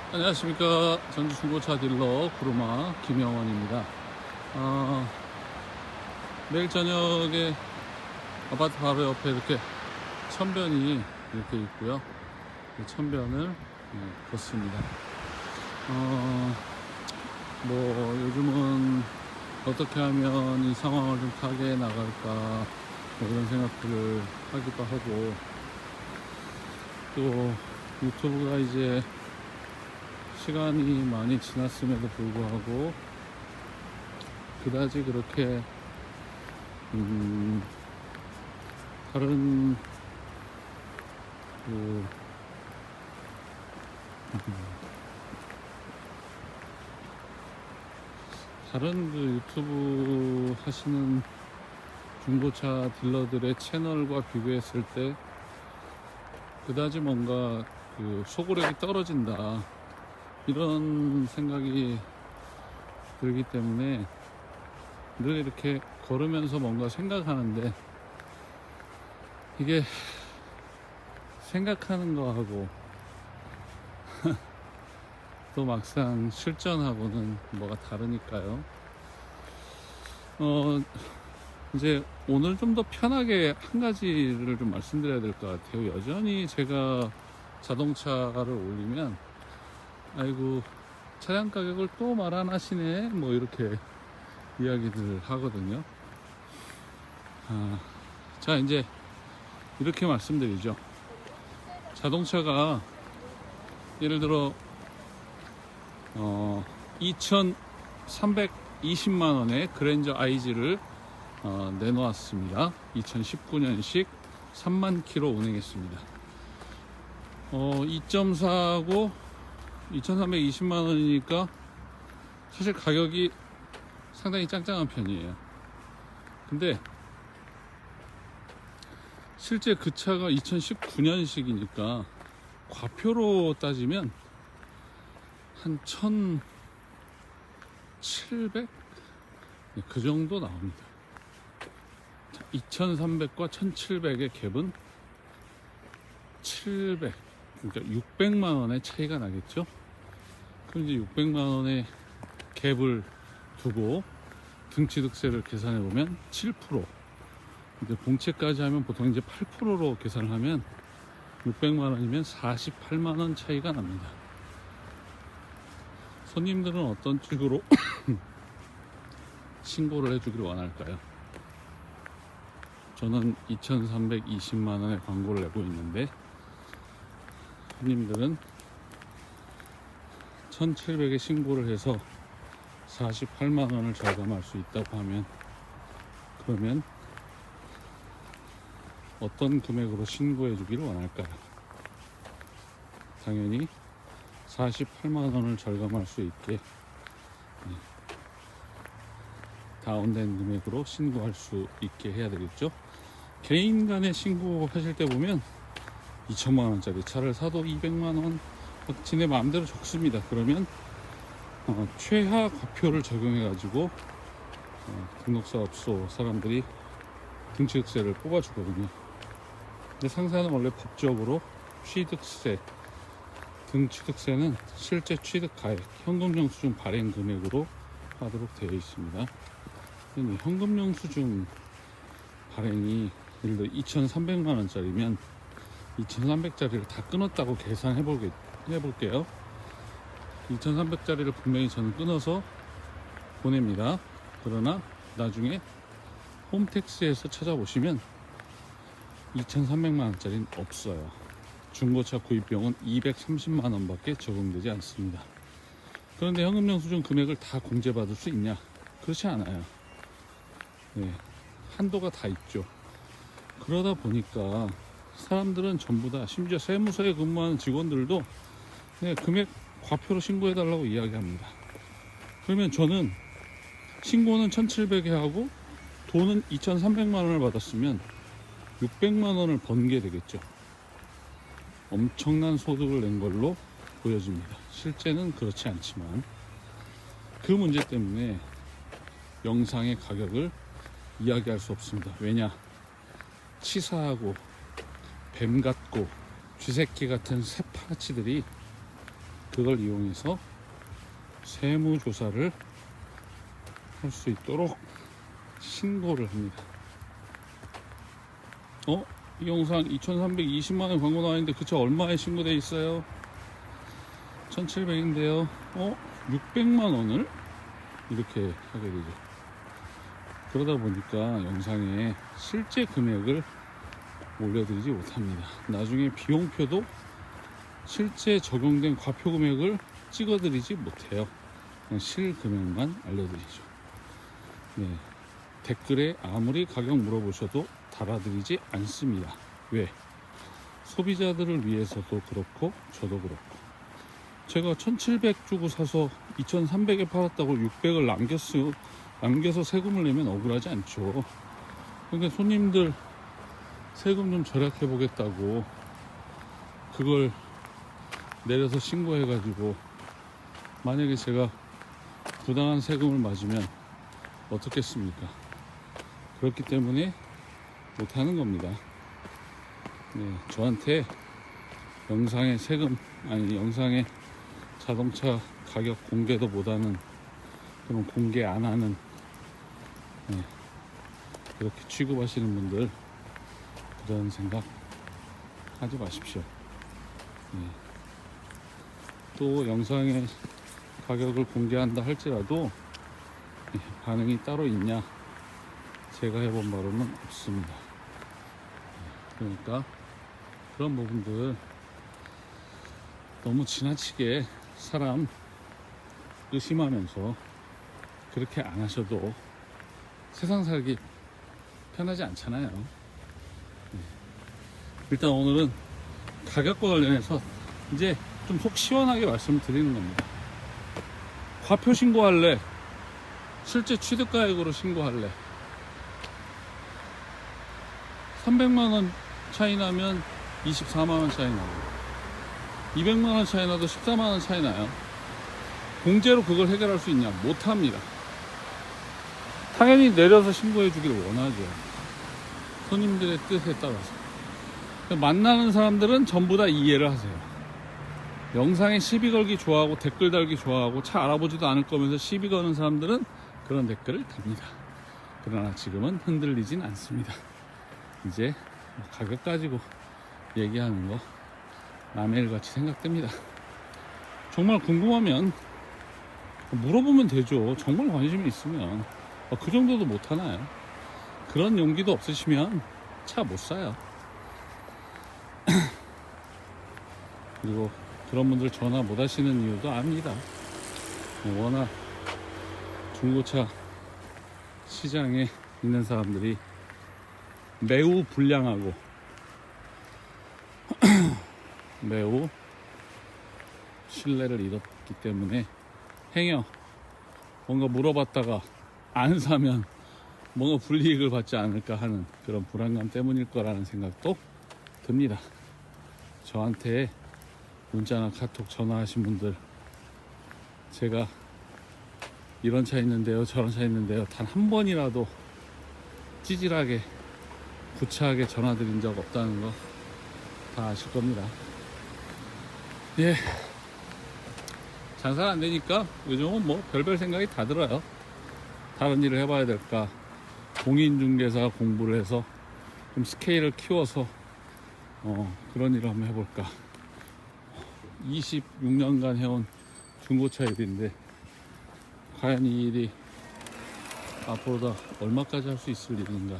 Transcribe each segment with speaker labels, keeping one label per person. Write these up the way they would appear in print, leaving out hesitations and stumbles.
Speaker 1: 안녕하십니까. 전주 중고차 딜러 구루마 김영원입니다. 내일 저녁에 아파트 바로 옆에 이렇게 천변이 이렇게 있고요. 이 천변을 걷습니다. 요즘은 어떻게 하면 이 상황을 좀 타개해 나갈까 이런 생각들을 하기도 하고, 또 유튜브가 이제 시간이 많이 지났음에도 불구하고 그다지 그렇게 다른 그 다른 그 유튜브 하시는 중고차 딜러들의 채널과 비교했을 때 그다지 뭔가 그 소구력이 떨어진다 이런 생각이 들기 때문에 늘 이렇게 걸으면서 뭔가 생각하는데, 이게 생각하는 거하고 또 막상 실전하고는 뭐가 다르니까요. 이제 오늘 좀 더 편하게 한 가지를 좀 말씀드려야 될 것 같아요. 여전히 제가 자동차를 올리면 아이고 차량 가격을 또 말 안 하시네 뭐 이렇게 이야기들 하거든요. 자, 이제 이렇게 말씀드리죠. 자동차가 예를 들어 2,320만원의 그랜저 IG를 내놓았습니다. 2019년식 3만 킬로 운행했습니다. 2.4하고 2,320만원이니까 사실 가격이 상당히 짱짱한 편이에요. 근데 실제 그 차가 2019년식이니까 과표로 따지면 한 1,700? 그 정도 나옵니다. 2,300과 1,700의 갭은 700, 그러니까 600만원의 차이가 나겠죠. 그럼 이제 600만원의 갭을 두고 등취득세를 계산해 보면 7%, 이제 봉채까지 하면 보통 이제 8%로 계산을 하면 600만원이면 48만원 차이가 납니다. 손님들은 어떤 식으로 신고를 해주기를 원할까요? 저는 2,320만원의 광고를 내고 있는데 손님들은 1,700에 신고를 해서 48만원을 절감할 수 있다고 하면, 그러면 어떤 금액으로 신고해 주기를 원할까요? 당연히 48만원을 절감할 수 있게 다운된 금액으로 신고할 수 있게 해야 되겠죠. 개인 간에 신고하실 때 보면 2천만원짜리 차를 사도 200만원 지네 마음대로 적습니다. 그러면 최하 과표를 적용해 가지고 등록사업소 사람들이 등취득세를 뽑아주거든요. 근데 상사는 원래 법적으로 취득세, 등취득세는 실제 취득 가액, 현금영수증 발행 금액으로 하도록 되어 있습니다. 근데 현금영수증 발행이 예를 들어 2,300만원짜리면 2,300짜리를 다 끊었다고 계산해 볼게요. 2,300짜리를 분명히 저는 끊어서 보냅니다. 그러나 나중에 홈택스에서 찾아보시면 2,300만원짜리는 없어요. 중고차 구입비용은 230만원 밖에 적용되지 않습니다. 그런데 현금영수증 금액을 다 공제받을 수 있냐? 그렇지 않아요. 네, 한도가 다 있죠. 그러다 보니까 사람들은 전부 다, 심지어 세무서에 근무하는 직원들도 금액 과표로 신고해달라고 이야기합니다. 그러면 저는 신고는 1,700에 하고 돈은 2,300만원을 받았으면 600만원을 번 게 되겠죠. 엄청난 소득을 낸 걸로 보여집니다. 실제는 그렇지 않지만 그 문제 때문에 영상의 가격을 이야기할 수 없습니다. 왜냐? 치사하고 뱀 같고 쥐새끼 같은 새파라치들이 그걸 이용해서 세무조사를 할 수 있도록 신고를 합니다. 이 영상 2320만원 광고 나와있는데 그쵸? 얼마에 신고돼 있어요? 1700인데요 600만원을 이렇게 하게 되죠. 그러다 보니까 영상에 실제 금액을 올려드리지 못합니다. 나중에 비용표도 실제 적용된 과표 금액을 찍어드리지 못해요. 그냥 실 금액만 알려드리죠. 네, 댓글에 아무리 가격 물어보셔도 달아드리지 않습니다. 왜? 소비자들을 위해서도 그렇고 저도 그렇고, 제가 1700 주고 사서 2300에 팔았다고 600을 남겨서 세금을 내면 억울하지 않죠. 그러니까 손님들 세금 좀 절약해 보겠다고 그걸 내려서 신고해 가지고 만약에 제가 부당한 세금을 맞으면 어떻겠습니까? 그렇기 때문에 못하는 겁니다. 네, 저한테 영상의 세금, 아니 영상의 자동차 가격 공개도 못하는, 그런 공개 안 하는, 네, 그렇게 취급하시는 분들 그런 생각 하지 마십시오. 네. 또 영상의 가격을 공개한다 할지라도 반응이 따로 있냐, 제가 해본 바로는 없습니다. 그러니까 그런 부분들 너무 지나치게 사람 의심하면서 그렇게 안 하셔도 세상 살기 편하지 않잖아요. 일단 오늘은 가격과 관련해서 이제 좀 속 시원하게 말씀을 드리는 겁니다. 과표 신고할래? 실제 취득가액으로 신고할래? 300만원 차이 나면 24만원 차이 나고, 200만원 차이 나도 14만원 차이 나요. 공제로 그걸 해결할 수 있냐? 못합니다. 당연히 내려서 신고해 주길 원하죠. 손님들의 뜻에 따라서. 만나는 사람들은 전부 다 이해를 하세요. 영상에 시비 걸기 좋아하고 댓글 달기 좋아하고 차 알아보지도 않을 거면서 시비 거는 사람들은 그런 댓글을 답니다. 그러나 지금은 흔들리진 않습니다. 이제 가격 가지고 얘기하는 거 남의 일같이 생각됩니다. 정말 궁금하면 물어보면 되죠. 정말 관심이 있으면. 그 정도도 못하나요? 그런 용기도 없으시면 차 못 사요. 그리고 그런 분들 전화 못 하시는 이유도 압니다. 워낙 중고차 시장에 있는 사람들이 매우 불량하고 매우 신뢰를 잃었기 때문에 행여 뭔가 물어봤다가 안 사면 뭔가 불이익을 받지 않을까 하는 그런 불안감 때문일 거라는 생각도 듭니다. 저한테 문자나 카톡 전화하신 분들, 제가 이런 차 있는데요, 저런 차 있는데요, 단 한 번이라도 찌질하게 구차하게 전화드린 적 없다는 거 다 아실 겁니다. 예, 장사가 안 되니까 요즘은 뭐 별별 생각이 다 들어요. 다른 일을 해봐야 될까, 공인중개사 공부를 해서 좀 스케일을 키워서 그런 일을 한번 해볼까. 26년간 해온 중고차 일인데 과연 이 일이 앞으로 다 얼마까지 할 수 있을 일인가.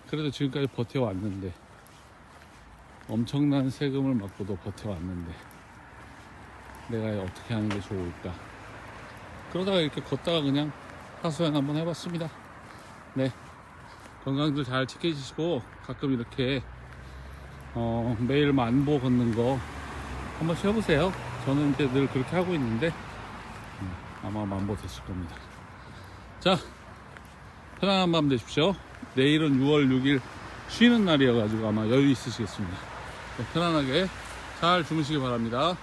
Speaker 1: 그래도 지금까지 버텨왔는데, 엄청난 세금을 맞고도 버텨왔는데 내가 어떻게 하는 게 좋을까. 그러다가 이렇게 걷다가 그냥 하소연 한번 해봤습니다. 네, 건강들 잘 지켜주시고 가끔 이렇게 매일 만보 걷는 거 한번 해보세요. 저는 이제 늘 그렇게 하고 있는데 아마 만보 됐을 겁니다. 자, 편안한 밤 되십시오. 내일은 6월 6일 쉬는 날이어가지고 아마 여유 있으시겠습니다. 네, 편안하게 잘 주무시기 바랍니다.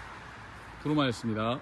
Speaker 1: 구루마였습니다.